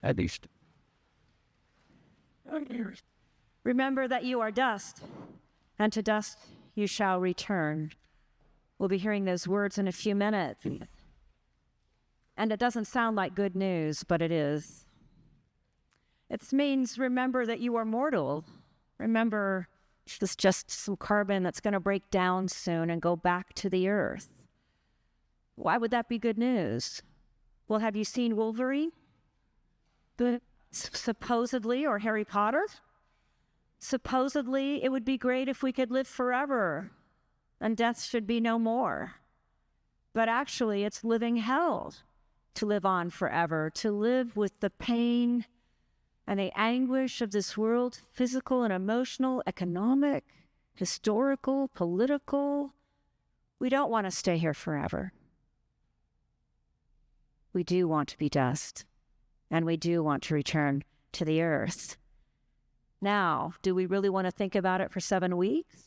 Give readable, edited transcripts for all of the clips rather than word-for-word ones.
at least. Remember that you are dust, and to dust you shall return. We'll be hearing those words in a few minutes. And it doesn't sound like good news, but it is. It means remember that you are mortal. Remember this just some carbon that's going to break down soon and go back to the earth. Why would that be good news? Well, have you seen Wolverine? Supposedly, or Harry Potter? Supposedly, it would be great if we could live forever and death should be no more. But actually, it's living hell to live on forever, to live with the pain and the anguish of this world, physical and emotional, economic, historical, political. We don't want to stay here forever. We do want to be dust, and we do want to return to the earth. Now, do we really want to think about it for 7 weeks?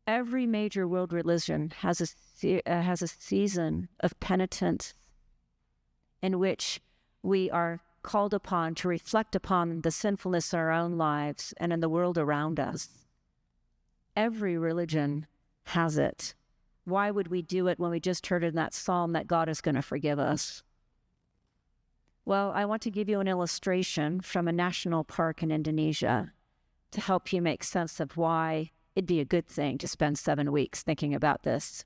Every major world religion has a season of penitence in which we are called upon to reflect upon the sinfulness in our own lives and in the world around us. Every religion has it. Why would we do it when we just heard in that psalm that God is going to forgive us? Well, I want to give you an illustration from a national park in Indonesia to help you make sense of why it'd be a good thing to spend 7 weeks thinking about this.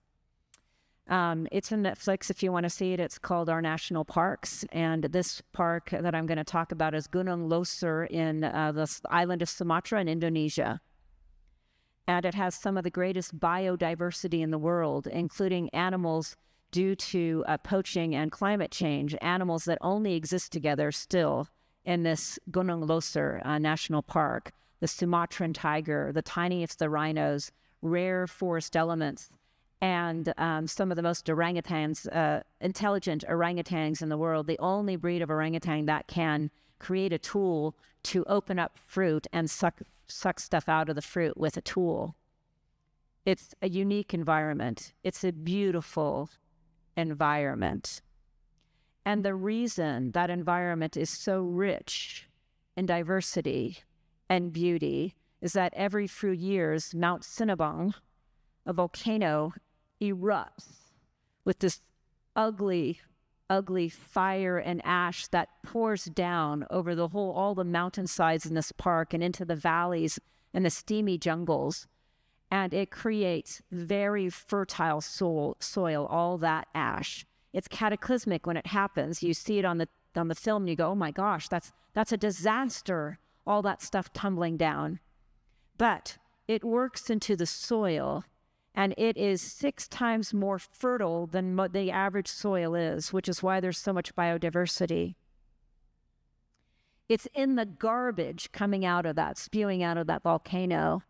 It's on Netflix if you want to see it. It's called Our National Parks. And this park that I'm going to talk about is Gunung Loser in the island of Sumatra in Indonesia. And it has some of the greatest biodiversity in the world, including animals due to poaching and climate change, animals that only exist together still in this Gunung Loser National Park. The Sumatran tiger, the tiniest of the rhinos, rare forest elements, and some of the most intelligent orangutans in the world, the only breed of orangutan that can create a tool to open up fruit and suck stuff out of the fruit with a tool. It's a unique environment. It's a beautiful environment. And the reason that environment is so rich in diversity and beauty is that every few years, Mount Sinabung, a volcano, erupts with this ugly, ugly fire and ash that pours down over all the mountainsides in this park and into the valleys and the steamy jungles. And it creates very fertile soil, all that ash. It's cataclysmic when it happens. You see it on the film and you go, oh my gosh, that's a disaster, all that stuff tumbling down. But it works into the soil, and it is 6 times more fertile than the average soil is, which is why there's so much biodiversity. It's in the garbage coming out of that, spewing out of that volcano,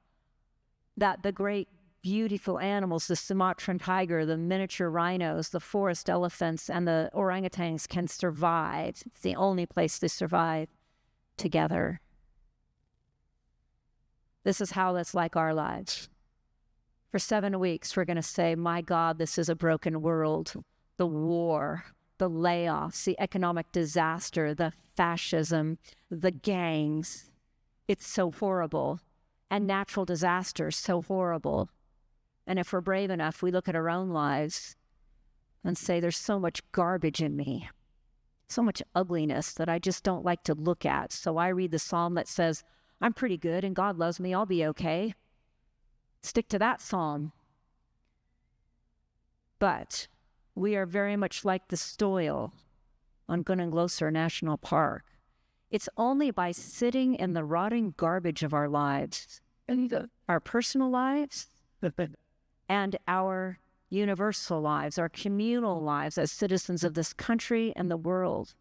that the great, beautiful animals, the Sumatran tiger, the miniature rhinos, the forest elephants, and the orangutans can survive. It's the only place they survive together. This is how it's like our lives. For 7 weeks, we're going to say, my God, this is a broken world. The war, the layoffs, the economic disaster, the fascism, the gangs. It's so horrible. And natural disasters, so horrible. And if we're brave enough, we look at our own lives and say, there's so much garbage in me, so much ugliness that I just don't like to look at. So I read the psalm that says, I'm pretty good and God loves me, I'll be okay. Stick to that psalm. But we are very much like the soil on Gunung Loser National Park. It's only by sitting in the rotting garbage of our lives, our personal lives, and our universal lives, our communal lives as citizens of this country and the world.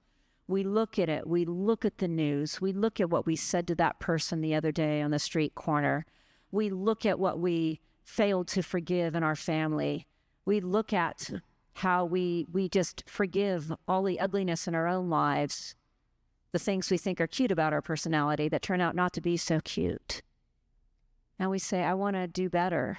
We look at it, we look at the news, we look at what we said to that person the other day on the street corner. We look at what we failed to forgive in our family. We look at how we just forgive all the ugliness in our own lives, the things we think are cute about our personality that turn out not to be so cute. And we say, I want to do better.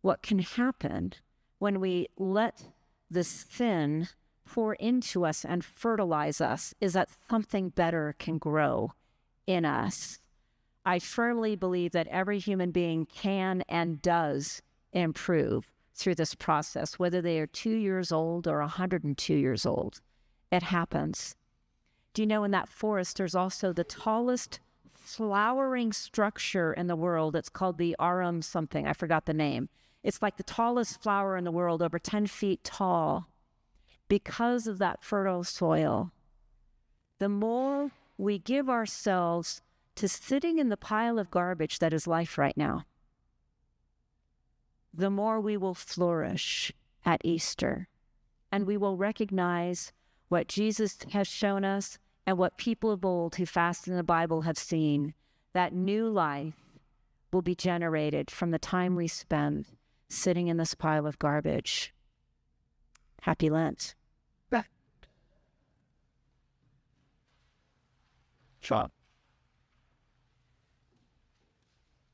What can happen when we let this thin pour into us and fertilize us is that something better can grow in us. I firmly believe that every human being can and does improve through this process, whether they are 2 years old or 102 years old. It happens. Do you know in that forest, there's also the tallest flowering structure in the world. It's called the arum something. I forgot the name. It's like the tallest flower in the world, over 10 feet tall, because of that fertile soil. The more we give ourselves to sitting in the pile of garbage that is life right now, the more we will flourish at Easter. And we will recognize what Jesus has shown us and what people of old who fasted in the Bible have seen, that new life will be generated from the time we spend sitting in this pile of garbage. Happy Lent. Sean.